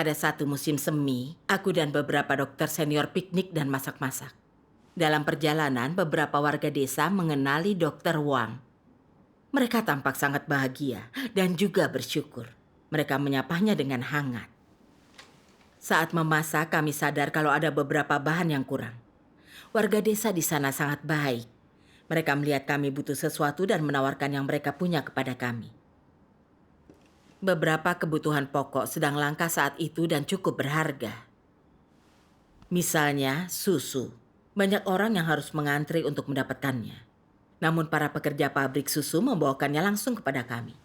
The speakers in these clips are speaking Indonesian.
Pada satu musim semi, aku dan beberapa dokter senior piknik dan masak-masak. Dalam perjalanan, beberapa warga desa mengenali Dokter Wang. Mereka tampak sangat bahagia dan juga bersyukur. Mereka menyapanya dengan hangat. Saat memasak, kami sadar kalau ada beberapa bahan yang kurang. Warga desa di sana sangat baik. Mereka melihat kami butuh sesuatu dan menawarkan yang mereka punya kepada kami. Beberapa kebutuhan pokok sedang langka saat itu dan cukup berharga. Misalnya susu. Banyak orang yang harus mengantri untuk mendapatkannya. Namun para pekerja pabrik susu membawakannya langsung kepada kami.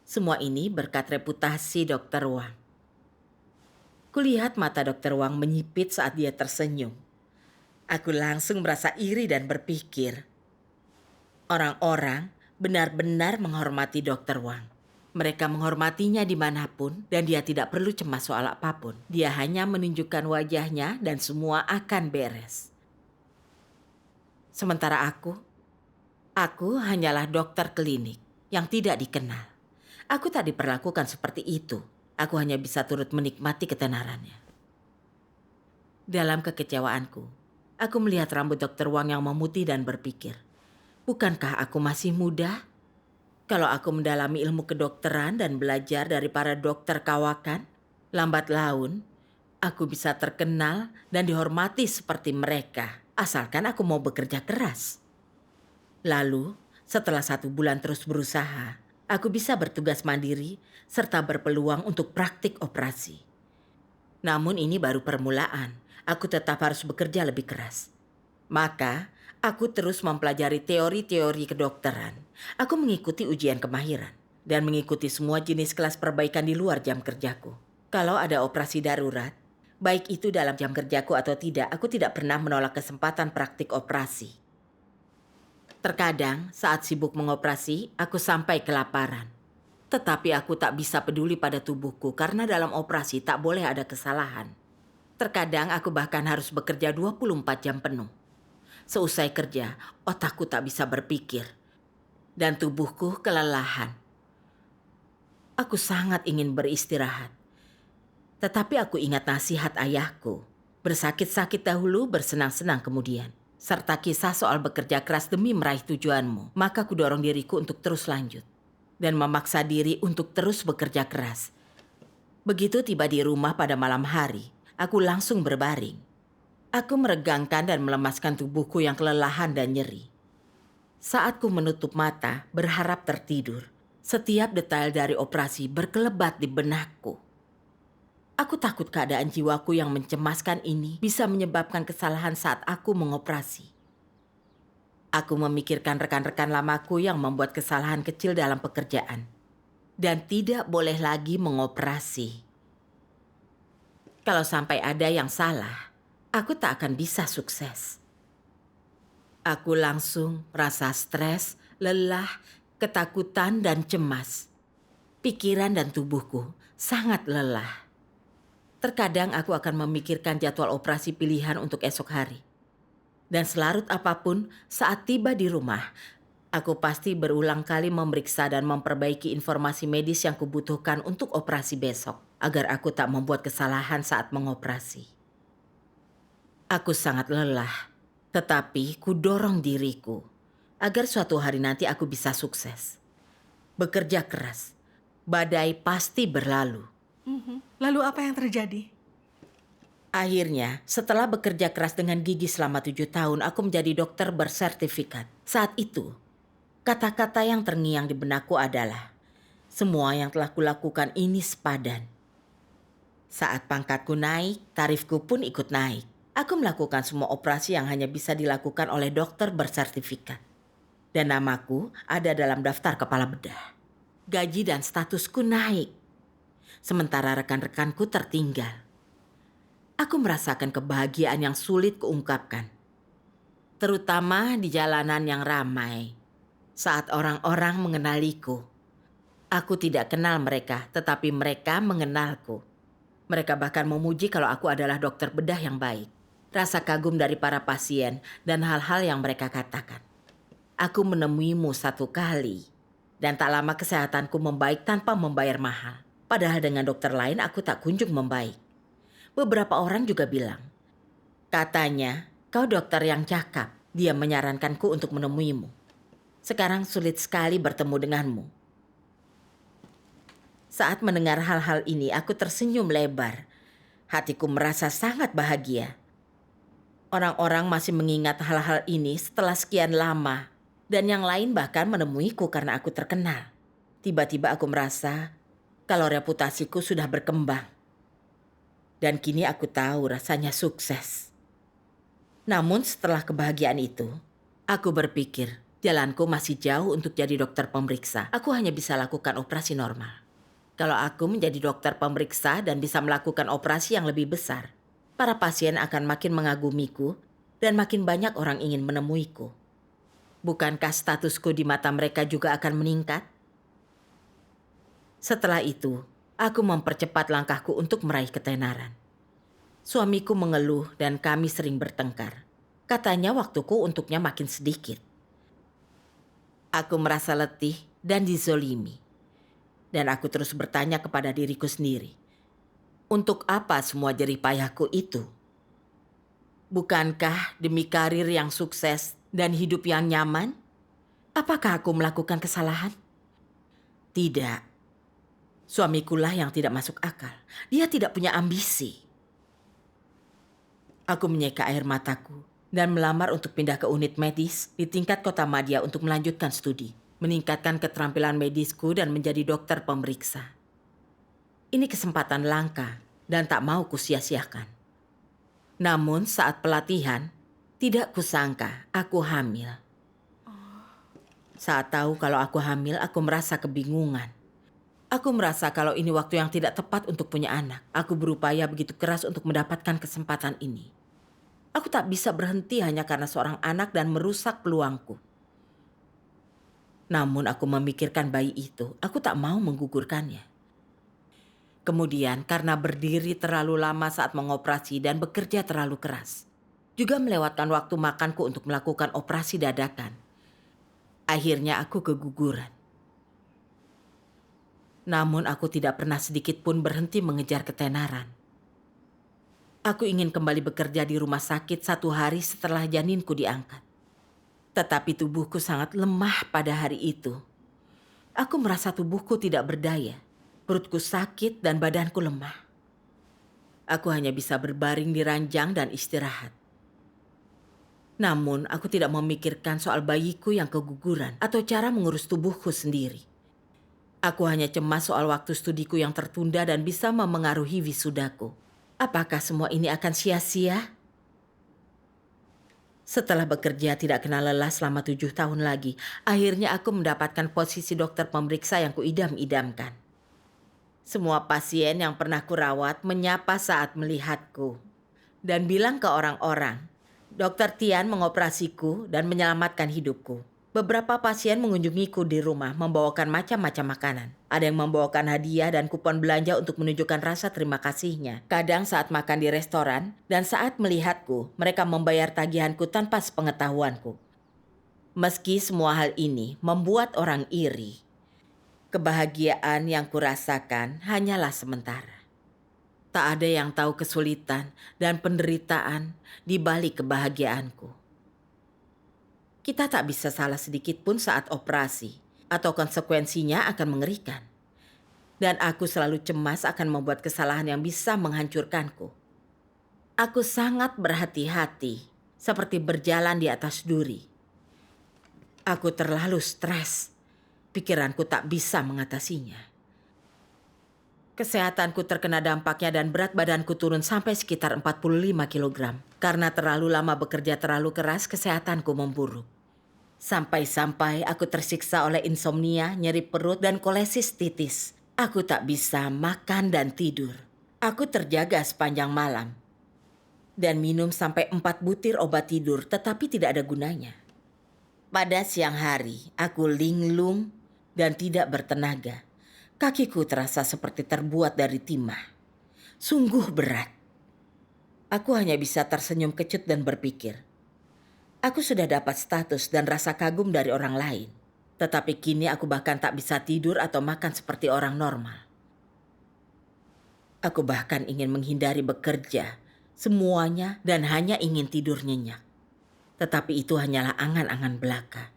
Semua ini berkat reputasi Dokter Wang. Kulihat mata Dokter Wang menyipit saat dia tersenyum. Aku langsung merasa iri dan berpikir, orang-orang benar-benar menghormati Dokter Wang. Mereka menghormatinya dimanapun dan dia tidak perlu cemas soal apapun. Dia hanya menunjukkan wajahnya dan semua akan beres. Sementara aku hanyalah dokter klinik yang tidak dikenal. Aku tak diperlakukan seperti itu. Aku hanya bisa turut menikmati ketenarannya. Dalam kekecewaanku, aku melihat rambut Dokter Wang yang memutih dan berpikir, bukankah aku masih muda? Kalau aku mendalami ilmu kedokteran dan belajar dari para dokter kawakan, lambat laun aku bisa terkenal dan dihormati seperti mereka, asalkan aku mau bekerja keras. Lalu, setelah 1 bulan terus berusaha, aku bisa bertugas mandiri serta berpeluang untuk praktik operasi. Namun ini baru permulaan, aku tetap harus bekerja lebih keras. Maka, aku terus mempelajari teori-teori kedokteran. Aku mengikuti ujian kemahiran dan mengikuti semua jenis kelas perbaikan di luar jam kerjaku. Kalau ada operasi darurat, baik itu dalam jam kerjaku atau tidak, aku tidak pernah menolak kesempatan praktik operasi. Terkadang saat sibuk mengoperasi, aku sampai kelaparan. Tetapi aku tak bisa peduli pada tubuhku karena dalam operasi tak boleh ada kesalahan. Terkadang aku bahkan harus bekerja 24 jam penuh. Seusai kerja, otakku tak bisa berpikir. Dan tubuhku kelelahan. Aku sangat ingin beristirahat. Tetapi aku ingat nasihat ayahku. Bersakit-sakit dahulu, bersenang-senang kemudian. Serta kisah soal bekerja keras demi meraih tujuanmu. Maka kudorong diriku untuk terus lanjut. Dan memaksa diri untuk terus bekerja keras. Begitu tiba di rumah pada malam hari, aku langsung berbaring. Aku meregangkan dan melemaskan tubuhku yang kelelahan dan nyeri. Saat ku menutup mata, berharap tertidur, setiap detail dari operasi berkelebat di benakku. Aku takut keadaan jiwaku yang mencemaskan ini bisa menyebabkan kesalahan saat aku mengoperasi. Aku memikirkan rekan-rekan lamaku yang membuat kesalahan kecil dalam pekerjaan dan tidak boleh lagi mengoperasi. Kalau sampai ada yang salah, aku tak akan bisa sukses. Aku langsung rasa stres, lelah, ketakutan, dan cemas. Pikiran dan tubuhku sangat lelah. Terkadang aku akan memikirkan jadwal operasi pilihan untuk esok hari. Dan selarut apapun, saat tiba di rumah, aku pasti berulang kali memeriksa dan memperbaiki informasi medis yang kubutuhkan untuk operasi besok, agar aku tak membuat kesalahan saat mengoperasi. Aku sangat lelah, tetapi kudorong diriku agar suatu hari nanti aku bisa sukses. Bekerja keras, badai pasti berlalu. Lalu apa yang terjadi? Akhirnya, setelah bekerja keras dengan gigi selama 7 tahun, aku menjadi dokter bersertifikat. Saat itu, kata-kata yang terngiang di benakku adalah, semua yang telah kulakukan ini sepadan. Saat pangkatku naik, tarifku pun ikut naik. Aku melakukan semua operasi yang hanya bisa dilakukan oleh dokter bersertifikat. Dan namaku ada dalam daftar kepala bedah. Gaji dan statusku naik. Sementara rekan-rekanku tertinggal. Aku merasakan kebahagiaan yang sulit kuungkapkan. Terutama di jalanan yang ramai. Saat orang-orang mengenaliku. Aku tidak kenal mereka, tetapi mereka mengenalku. Mereka bahkan memuji kalau aku adalah dokter bedah yang baik. Rasa kagum dari para pasien dan hal-hal yang mereka katakan. Aku menemuimu 1 kali. Dan tak lama kesehatanku membaik tanpa membayar mahal. Padahal dengan dokter lain aku tak kunjung membaik. Beberapa orang juga bilang, katanya kau dokter yang cakap. Dia menyarankanku untuk menemuimu. Sekarang sulit sekali bertemu denganmu. Saat mendengar hal-hal ini, aku tersenyum lebar. Hatiku merasa sangat bahagia. Orang-orang masih mengingat hal-hal ini setelah sekian lama. Dan yang lain bahkan menemuiku karena aku terkenal. Tiba-tiba aku merasa kalau reputasiku sudah berkembang. Dan kini aku tahu rasanya sukses. Namun setelah kebahagiaan itu, aku berpikir jalanku masih jauh untuk jadi dokter pemeriksa. Aku hanya bisa lakukan operasi normal. Kalau aku menjadi dokter pemeriksa dan bisa melakukan operasi yang lebih besar, para pasien akan makin mengagumiku dan makin banyak orang ingin menemuiku. Bukankah statusku di mata mereka juga akan meningkat? Setelah itu, aku mempercepat langkahku untuk meraih ketenaran. Suamiku mengeluh dan kami sering bertengkar. Katanya waktuku untuknya makin sedikit. Aku merasa letih dan dizolimi. Dan aku terus bertanya kepada diriku sendiri. Untuk apa semua jerih payahku itu? Bukankah demi karir yang sukses dan hidup yang nyaman? Apakah aku melakukan kesalahan? Tidak. Suamikulah yang tidak masuk akal. Dia tidak punya ambisi. Aku menyeka air mataku dan melamar untuk pindah ke unit medis di tingkat kota madya untuk melanjutkan studi, meningkatkan keterampilan medisku dan menjadi dokter pemeriksa. Ini kesempatan langka dan tak mau kusia-siakan. Namun saat pelatihan, tidak kusangka aku hamil. Saat tahu kalau aku hamil, aku merasa kebingungan. Aku merasa kalau ini waktu yang tidak tepat untuk punya anak. Aku berupaya begitu keras untuk mendapatkan kesempatan ini. Aku tak bisa berhenti hanya karena seorang anak dan merusak peluangku. Namun aku memikirkan bayi itu, aku tak mau menggugurkannya. Kemudian karena berdiri terlalu lama saat mengoperasi dan bekerja terlalu keras, juga melewatkan waktu makanku untuk melakukan operasi dadakan. Akhirnya aku keguguran. Namun aku tidak pernah sedikit pun berhenti mengejar ketenaran. Aku ingin kembali bekerja di rumah sakit 1 hari setelah janinku diangkat. Tetapi tubuhku sangat lemah pada hari itu. Aku merasa tubuhku tidak berdaya. Perutku sakit dan badanku lemah. Aku hanya bisa berbaring di ranjang dan istirahat. Namun aku tidak memikirkan soal bayiku yang keguguran atau cara mengurus tubuhku sendiri. Aku hanya cemas soal waktu studiku yang tertunda dan bisa memengaruhi wisudaku. Apakah semua ini akan sia-sia? Setelah bekerja tidak kenal lelah selama 7 tahun lagi, akhirnya aku mendapatkan posisi dokter pemeriksa yang kuidam-idamkan. Semua pasien yang pernah kurawat menyapa saat melihatku dan bilang ke orang-orang, Dokter Tian mengoperasiku dan menyelamatkan hidupku. Beberapa pasien mengunjungiku di rumah membawakan macam-macam makanan. Ada yang membawakan hadiah dan kupon belanja untuk menunjukkan rasa terima kasihnya. Kadang saat makan di restoran dan saat melihatku, mereka membayar tagihanku tanpa sepengetahuanku. Meski semua hal ini membuat orang iri, kebahagiaan yang kurasakan hanyalah sementara. Tak ada yang tahu kesulitan dan penderitaan di balik kebahagiaanku. Kita tak bisa salah sedikit pun saat operasi, atau konsekuensinya akan mengerikan. Dan aku selalu cemas akan membuat kesalahan yang bisa menghancurkanku. Aku sangat berhati-hati, seperti berjalan di atas duri. Aku terlalu stres, pikiranku tak bisa mengatasinya. Kesehatanku terkena dampaknya dan berat badanku turun sampai sekitar 45 kilogram. Karena terlalu lama bekerja terlalu keras, kesehatanku memburuk. Sampai-sampai aku tersiksa oleh insomnia, nyeri perut, dan kolesis titis. Aku tak bisa makan dan tidur. Aku terjaga sepanjang malam. Dan minum sampai 4 butir obat tidur, tetapi tidak ada gunanya. Pada siang hari, aku linglung dan tidak bertenaga. Kakiku terasa seperti terbuat dari timah. Sungguh berat. Aku hanya bisa tersenyum kecut dan berpikir, aku sudah dapat status dan rasa kagum dari orang lain. Tetapi kini aku bahkan tak bisa tidur atau makan seperti orang normal. Aku bahkan ingin menghindari bekerja, semuanya dan hanya ingin tidur nyenyak. Tetapi itu hanyalah angan-angan belaka.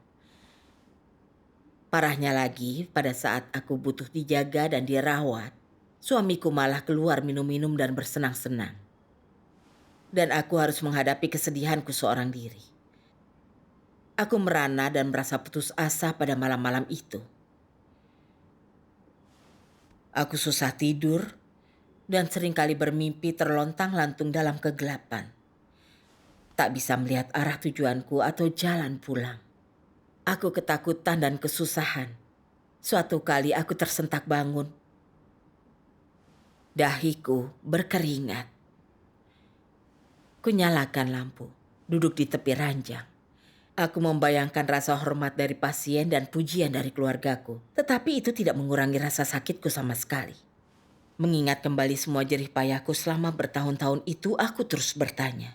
Parahnya lagi, pada saat aku butuh dijaga dan dirawat, suamiku malah keluar minum-minum dan bersenang-senang. Dan aku harus menghadapi kesedihanku seorang diri. Aku merana dan merasa putus asa pada malam-malam itu. Aku susah tidur dan seringkali bermimpi terlontang-lantung dalam kegelapan. Tak bisa melihat arah tujuanku atau jalan pulang. Aku ketakutan dan kesusahan. Suatu kali aku tersentak bangun. Dahiku berkeringat. Kunyalakan lampu, duduk di tepi ranjang. Aku membayangkan rasa hormat dari pasien dan pujian dari keluargaku. Tetapi itu tidak mengurangi rasa sakitku sama sekali. Mengingat kembali semua jerih payahku selama bertahun-tahun itu, aku terus bertanya.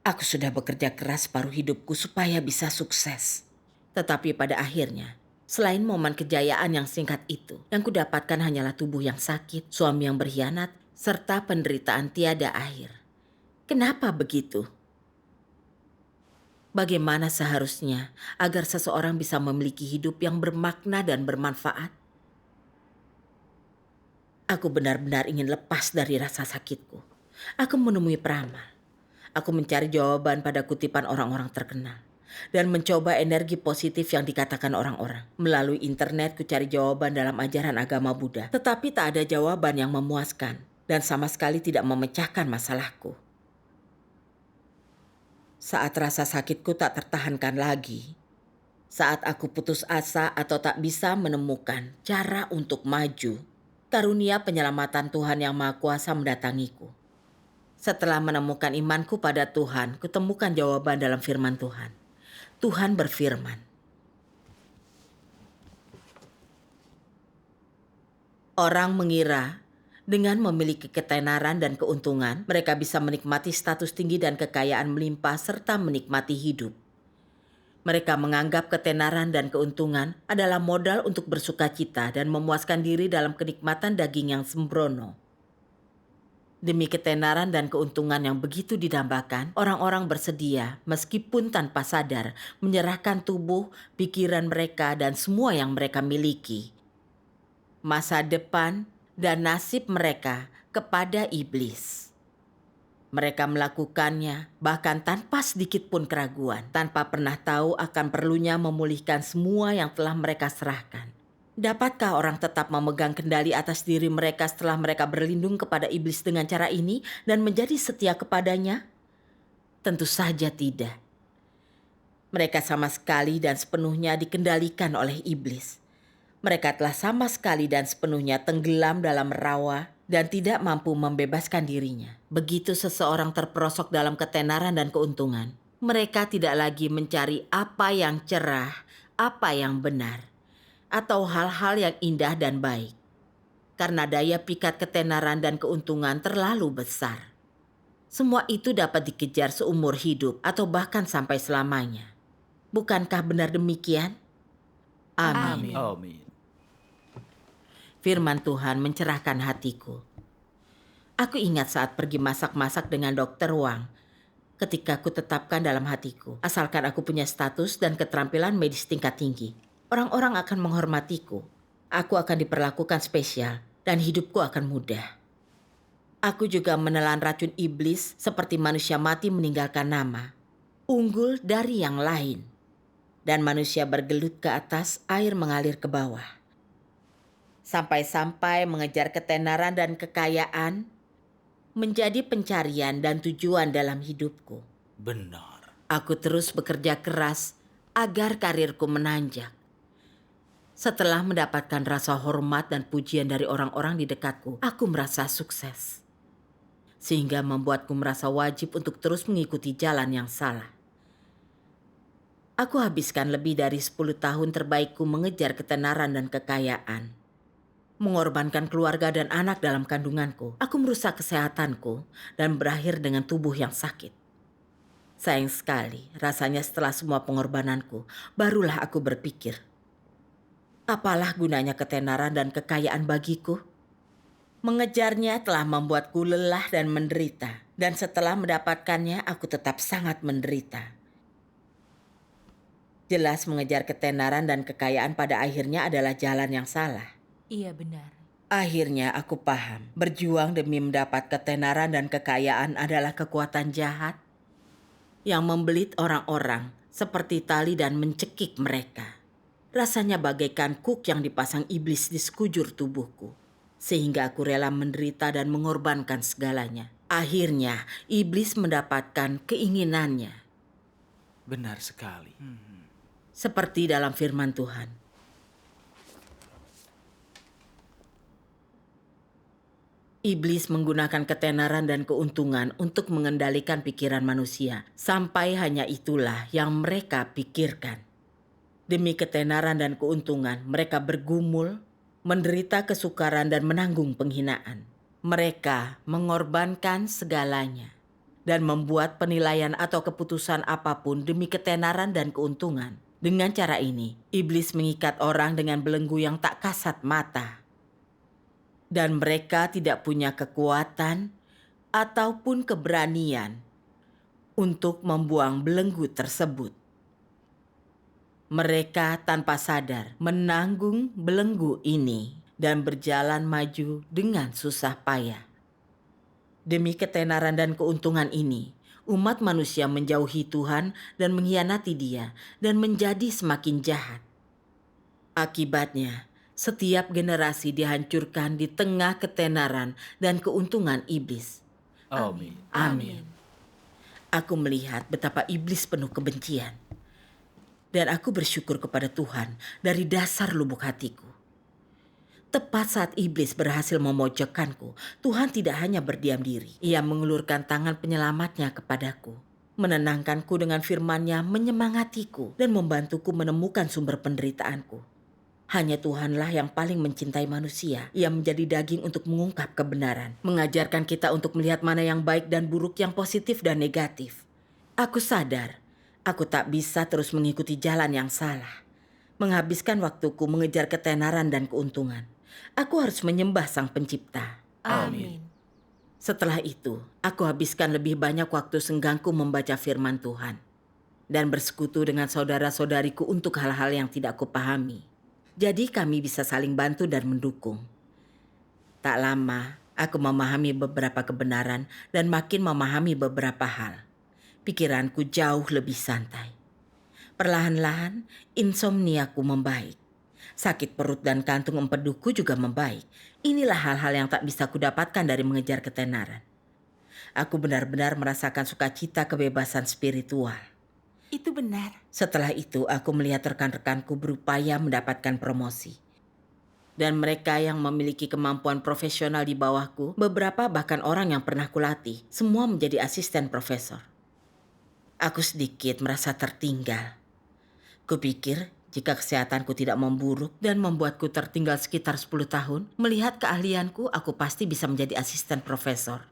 Aku sudah bekerja keras separuh hidupku supaya bisa sukses. Tetapi pada akhirnya, selain momen kejayaan yang singkat itu, yang kudapatkan hanyalah tubuh yang sakit, suami yang berkhianat, serta penderitaan tiada akhir. Kenapa begitu? Bagaimana seharusnya agar seseorang bisa memiliki hidup yang bermakna dan bermanfaat? Aku benar-benar ingin lepas dari rasa sakitku. Aku menemui peramal. Aku mencari jawaban pada kutipan orang-orang terkenal. Dan mencoba energi positif yang dikatakan orang-orang. Melalui internet ku cari jawaban dalam ajaran agama Buddha. Tetapi tak ada jawaban yang memuaskan. Dan sama sekali tidak memecahkan masalahku. Saat rasa sakitku tak tertahankan lagi. Saat aku putus asa atau tak bisa menemukan cara untuk maju. Karunia penyelamatan Tuhan Yang Maha Kuasa mendatangiku. Setelah menemukan imanku pada Tuhan, kutemukan jawaban dalam firman Tuhan. Tuhan berfirman, orang mengira dengan memiliki ketenaran dan keuntungan, mereka bisa menikmati status tinggi dan kekayaan melimpah serta menikmati hidup. Mereka menganggap ketenaran dan keuntungan adalah modal untuk bersukacita dan memuaskan diri dalam kenikmatan daging yang sembrono. Demi ketenaran dan keuntungan yang begitu didambakan, orang-orang bersedia, meskipun tanpa sadar, menyerahkan tubuh, pikiran mereka, dan semua yang mereka miliki. Masa depan dan nasib mereka kepada iblis. Mereka melakukannya bahkan tanpa sedikit pun keraguan, tanpa pernah tahu akan perlunya memulihkan semua yang telah mereka serahkan. Dapatkah orang tetap memegang kendali atas diri mereka setelah mereka berlindung kepada iblis dengan cara ini dan menjadi setia kepadanya? Tentu saja tidak. Mereka sama sekali dan sepenuhnya dikendalikan oleh iblis. Mereka telah sama sekali dan sepenuhnya tenggelam dalam rawa dan tidak mampu membebaskan dirinya. Begitu seseorang terperosok dalam ketenaran dan keuntungan, mereka tidak lagi mencari apa yang cerah, apa yang benar, atau hal-hal yang indah dan baik. Karena daya pikat ketenaran dan keuntungan terlalu besar. Semua itu dapat dikejar seumur hidup atau bahkan sampai selamanya. Bukankah benar demikian? Amin. Amin. Firman Tuhan mencerahkan hatiku. Aku ingat saat pergi masak-masak dengan Dr. Wang. Ketika aku tetapkan dalam hatiku, asalkan aku punya status dan keterampilan medis tingkat tinggi, orang-orang akan menghormatiku. Aku akan diperlakukan spesial dan hidupku akan mudah. Aku juga menelan racun iblis seperti manusia mati meninggalkan nama. Unggul dari yang lain. Dan manusia bergelut ke atas, air mengalir ke bawah. Sampai-sampai mengejar ketenaran dan kekayaan menjadi pencarian dan tujuan dalam hidupku. Benar. Aku terus bekerja keras agar karirku menanjak. Setelah mendapatkan rasa hormat dan pujian dari orang-orang di dekatku, aku merasa sukses. Sehingga membuatku merasa wajib untuk terus mengikuti jalan yang salah. Aku habiskan lebih dari 10 tahun terbaikku mengejar ketenaran dan kekayaan. Mengorbankan keluarga dan anak dalam kandunganku, aku merusak kesehatanku dan berakhir dengan tubuh yang sakit. Sayang sekali, rasanya setelah semua pengorbananku, barulah aku berpikir, apalah gunanya ketenaran dan kekayaan bagiku? Mengejarnya telah membuatku lelah dan menderita, dan setelah mendapatkannya aku tetap sangat menderita. Jelas mengejar ketenaran dan kekayaan pada akhirnya adalah jalan yang salah. Iya benar. Akhirnya aku paham, berjuang demi mendapat ketenaran dan kekayaan adalah kekuatan jahat yang membelit orang-orang seperti tali dan mencekik mereka. Rasanya bagaikan kuk yang dipasang iblis di sekujur tubuhku. Sehingga aku rela menderita dan mengorbankan segalanya. Akhirnya, iblis mendapatkan keinginannya. Benar sekali. Seperti dalam firman Tuhan. Iblis menggunakan ketenaran dan keuntungan untuk mengendalikan pikiran manusia. Sampai hanya itulah yang mereka pikirkan. Demi ketenaran dan keuntungan, mereka bergumul, menderita kesukaran dan menanggung penghinaan. Mereka mengorbankan segalanya dan membuat penilaian atau keputusan apapun demi ketenaran dan keuntungan. Dengan cara ini, iblis mengikat orang dengan belenggu yang tak kasat mata. Dan mereka tidak punya kekuatan ataupun keberanian untuk membuang belenggu tersebut. Mereka tanpa sadar menanggung belenggu ini dan berjalan maju dengan susah payah. Demi ketenaran dan keuntungan ini, umat manusia menjauhi Tuhan dan mengkhianati Dia dan menjadi semakin jahat. Akibatnya, setiap generasi dihancurkan di tengah ketenaran dan keuntungan iblis. Amin. Amin. Aku melihat betapa iblis penuh kebencian. Dan aku bersyukur kepada Tuhan dari dasar lubuk hatiku. Tepat saat iblis berhasil memojokkanku, Tuhan tidak hanya berdiam diri. Ia mengulurkan tangan penyelamatnya kepadaku. Menenangkanku dengan firman-Nya, menyemangatiku dan membantuku menemukan sumber penderitaanku. Hanya Tuhanlah yang paling mencintai manusia. Ia menjadi daging untuk mengungkap kebenaran. Mengajarkan kita untuk melihat mana yang baik dan buruk, yang positif dan negatif. Aku sadar, aku tak bisa terus mengikuti jalan yang salah. Menghabiskan waktuku mengejar ketenaran dan keuntungan. Aku harus menyembah Sang Pencipta. Amin. Setelah itu, aku habiskan lebih banyak waktu senggangku membaca firman Tuhan. Dan bersekutu dengan saudara-saudariku untuk hal-hal yang tidak kupahami. Jadi kami bisa saling bantu dan mendukung. Tak lama, aku memahami beberapa kebenaran dan makin memahami beberapa hal. Pikiranku jauh lebih santai. Perlahan-lahan, insomniaku membaik. Sakit perut dan kantung empeduku juga membaik. Inilah hal-hal yang tak bisa kudapatkan dari mengejar ketenaran. Aku benar-benar merasakan sukacita kebebasan spiritual. Itu benar. Setelah itu, aku melihat rekan-rekanku berupaya mendapatkan promosi. Dan mereka yang memiliki kemampuan profesional di bawahku, beberapa bahkan orang yang pernah kulatih, semua menjadi asisten profesor. Aku sedikit merasa tertinggal. Kupikir jika kesehatanku tidak memburuk dan membuatku tertinggal sekitar 10 tahun, melihat keahlianku, aku pasti bisa menjadi asisten profesor.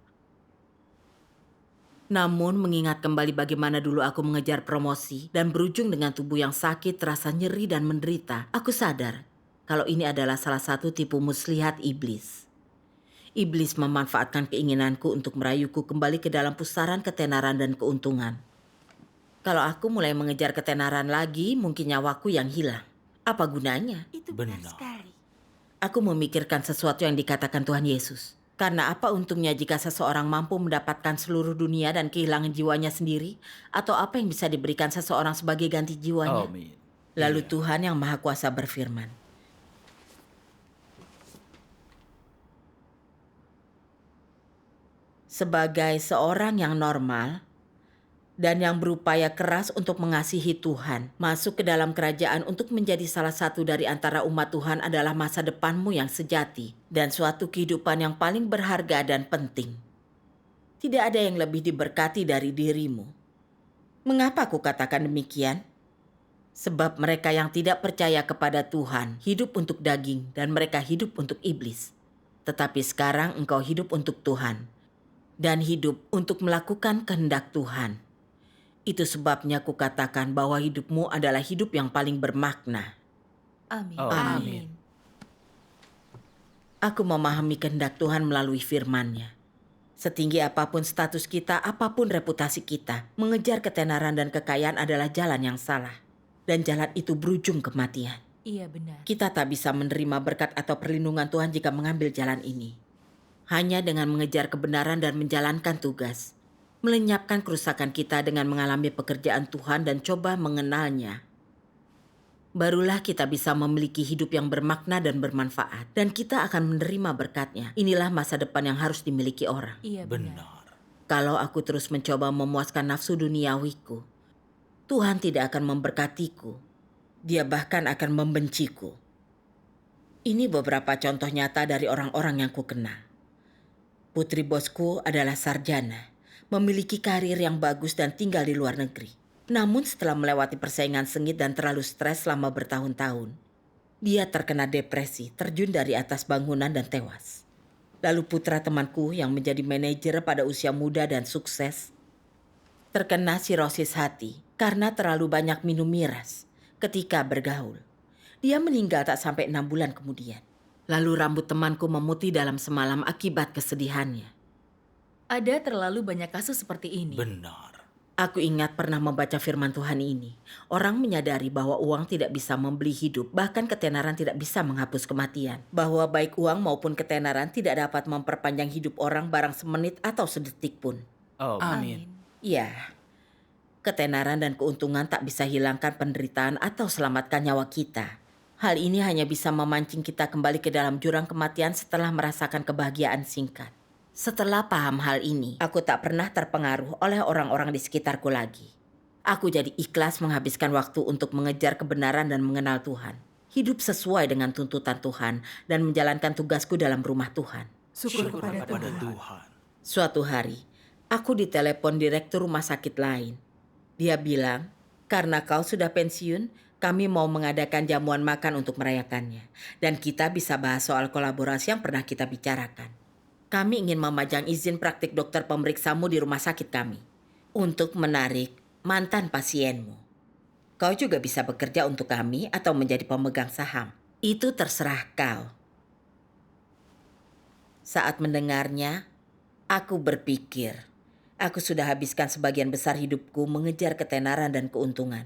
Namun mengingat kembali bagaimana dulu aku mengejar promosi dan berujung dengan tubuh yang sakit, terasa nyeri dan menderita, aku sadar kalau ini adalah salah satu tipu muslihat iblis. Iblis memanfaatkan keinginanku untuk merayuku kembali ke dalam pusaran ketenaran dan keuntungan. Kalau aku mulai mengejar ketenaran lagi, mungkin nyawaku yang hilang. Apa gunanya? Itu benar Benar. sekali. Aku memikirkan sesuatu yang dikatakan Tuhan Yesus. Karena apa untungnya jika seseorang mampu mendapatkan seluruh dunia dan kehilangan jiwanya sendiri? Atau apa yang bisa diberikan seseorang sebagai ganti jiwanya? Amin. Lalu Iya. Tuhan yang Maha Kuasa berfirman, sebagai seorang yang normal dan yang berupaya keras untuk mengasihi Tuhan, masuk ke dalam kerajaan untuk menjadi salah satu dari antara umat Tuhan adalah masa depanmu yang sejati dan suatu kehidupan yang paling berharga dan penting. Tidak ada yang lebih diberkati dari dirimu. Mengapa aku katakan demikian? Sebab mereka yang tidak percaya kepada Tuhan hidup untuk daging dan mereka hidup untuk iblis. Tetapi sekarang engkau hidup untuk Tuhan dan hidup untuk melakukan kehendak Tuhan. Itu sebabnya kukatakan bahwa hidupmu adalah hidup yang paling bermakna. Amin. Oh, Amin. Aku memahami kehendak Tuhan melalui firman-Nya. Setinggi apapun status kita, apapun reputasi kita, mengejar ketenaran dan kekayaan adalah jalan yang salah. Dan jalan itu berujung kematian. Iya benar. Kita tak bisa menerima berkat atau perlindungan Tuhan jika mengambil jalan ini. Hanya dengan mengejar kebenaran dan menjalankan tugas, melenyapkan kerusakan kita dengan mengalami pekerjaan Tuhan dan coba mengenalnya, barulah kita bisa memiliki hidup yang bermakna dan bermanfaat. Dan kita akan menerima berkat-Nya. Inilah masa depan yang harus dimiliki orang. Iya benar. Benar. Kalau aku terus mencoba memuaskan nafsu duniawiku, Tuhan tidak akan memberkatiku. Dia bahkan akan membenciku. Ini beberapa contoh nyata dari orang-orang yang kukenal. Putri bosku adalah sarjana, memiliki karir yang bagus dan tinggal di luar negeri. Namun setelah melewati persaingan sengit dan terlalu stres selama bertahun-tahun, dia terkena depresi, terjun dari atas bangunan dan tewas. Lalu putra temanku yang menjadi manajer pada usia muda dan sukses, terkena sirosis hati karena terlalu banyak minum miras ketika bergaul. Dia meninggal tak sampai 6 bulan kemudian. Lalu rambut temanku memutih dalam semalam akibat kesedihannya. Ada terlalu banyak kasus seperti ini. Benar. Aku ingat pernah membaca firman Tuhan ini. Orang menyadari bahwa uang tidak bisa membeli hidup, bahkan ketenaran tidak bisa menghapus kematian. Bahwa baik uang maupun ketenaran tidak dapat memperpanjang hidup orang barang semenit atau sedetik pun. Oh, Amin. Ya, ketenaran dan keuntungan tak bisa hilangkan penderitaan atau selamatkan nyawa kita. Hal ini hanya bisa memancing kita kembali ke dalam jurang kematian setelah merasakan kebahagiaan singkat. Setelah paham hal ini, aku tak pernah terpengaruh oleh orang-orang di sekitarku lagi. Aku jadi ikhlas menghabiskan waktu untuk mengejar kebenaran dan mengenal Tuhan. Hidup sesuai dengan tuntutan Tuhan dan menjalankan tugasku dalam rumah Tuhan. Syukur kepada Pada Tuhan. Tuhan. Suatu hari, aku ditelepon direktur rumah sakit lain. Dia bilang, karena kau sudah pensiun, kami mau mengadakan jamuan makan untuk merayakannya. Dan kita bisa bahas soal kolaborasi yang pernah kita bicarakan. Kami ingin memajang izin praktik dokter pemeriksamu di rumah sakit kami. Untuk menarik mantan pasienmu. Kau juga bisa bekerja untuk kami atau menjadi pemegang saham. Itu terserah kau. Saat mendengarnya, aku berpikir, aku sudah habiskan sebagian besar hidupku mengejar ketenaran dan keuntungan.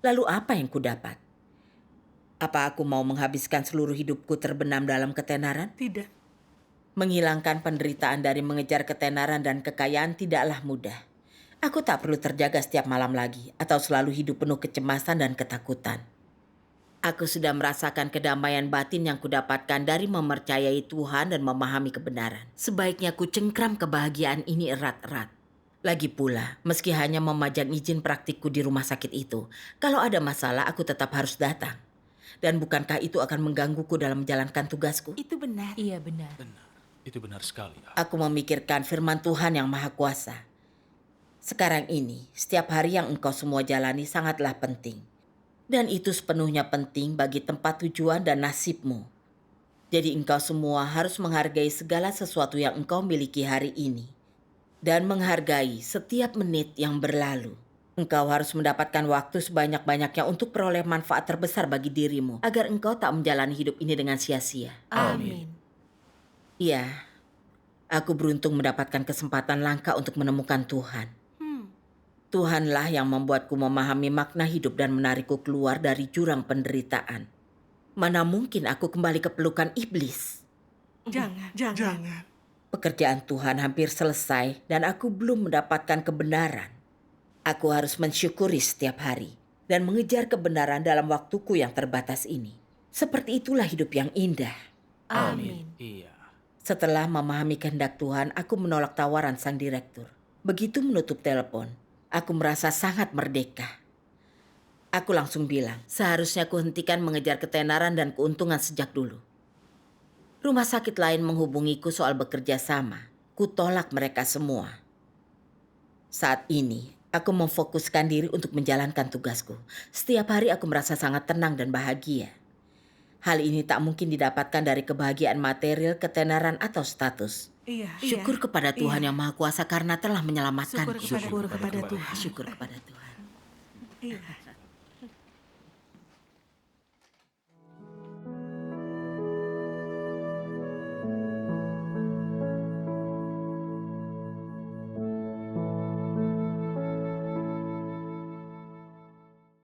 Lalu apa yang kudapat? Apa aku mau menghabiskan seluruh hidupku terbenam dalam ketenaran? Tidak. Menghilangkan penderitaan dari mengejar ketenaran dan kekayaan tidaklah mudah. Aku tak perlu terjaga setiap malam lagi atau selalu hidup penuh kecemasan dan ketakutan. Aku sudah merasakan kedamaian batin yang kudapatkan dari mempercayai Tuhan dan memahami kebenaran. Sebaiknya ku cengkram kebahagiaan ini erat-erat. Lagi pula, meski hanya memajang izin praktikku di rumah sakit itu, kalau ada masalah aku tetap harus datang. Dan bukankah itu akan menggangguku dalam menjalankan tugasku? Itu benar. Iya benar. Benar. Itu benar sekali. Aku memikirkan firman Tuhan yang Maha Kuasa. Sekarang ini, setiap hari yang engkau semua jalani sangatlah penting. Dan itu sepenuhnya penting bagi tempat tujuan dan nasibmu. Jadi engkau semua harus menghargai segala sesuatu yang engkau miliki hari ini. Dan menghargai setiap menit yang berlalu. Engkau harus mendapatkan waktu sebanyak-banyaknya untuk peroleh manfaat terbesar bagi dirimu, agar engkau tak menjalani hidup ini dengan sia-sia. Amin. Ya, aku beruntung mendapatkan kesempatan langka untuk menemukan Tuhan. Tuhanlah yang membuatku memahami makna hidup dan menarikku keluar dari jurang penderitaan. Mana mungkin aku kembali ke pelukan iblis? Jangan. Pekerjaan Tuhan hampir selesai dan aku belum mendapatkan kebenaran. Aku harus mensyukuri setiap hari dan mengejar kebenaran dalam waktuku yang terbatas ini. Seperti itulah hidup yang indah. Amin. Iya. Setelah memahami kehendak Tuhan, aku menolak tawaran sang direktur. Begitu menutup telepon, aku merasa sangat merdeka. Aku langsung bilang, seharusnya ku hentikan mengejar ketenaran dan keuntungan sejak dulu. Rumah sakit lain menghubungiku soal bekerja sama. Ku tolak mereka semua. Saat ini, aku memfokuskan diri untuk menjalankan tugasku. Setiap hari aku merasa sangat tenang dan bahagia. Hal ini tak mungkin didapatkan dari kebahagiaan material, ketenaran, atau status. Iya. Syukur kepada Tuhan yang Maha Kuasa karena telah menyelamatkanku. Syukur kepada Tuhan. Syukur kepada Tuhan. Iya.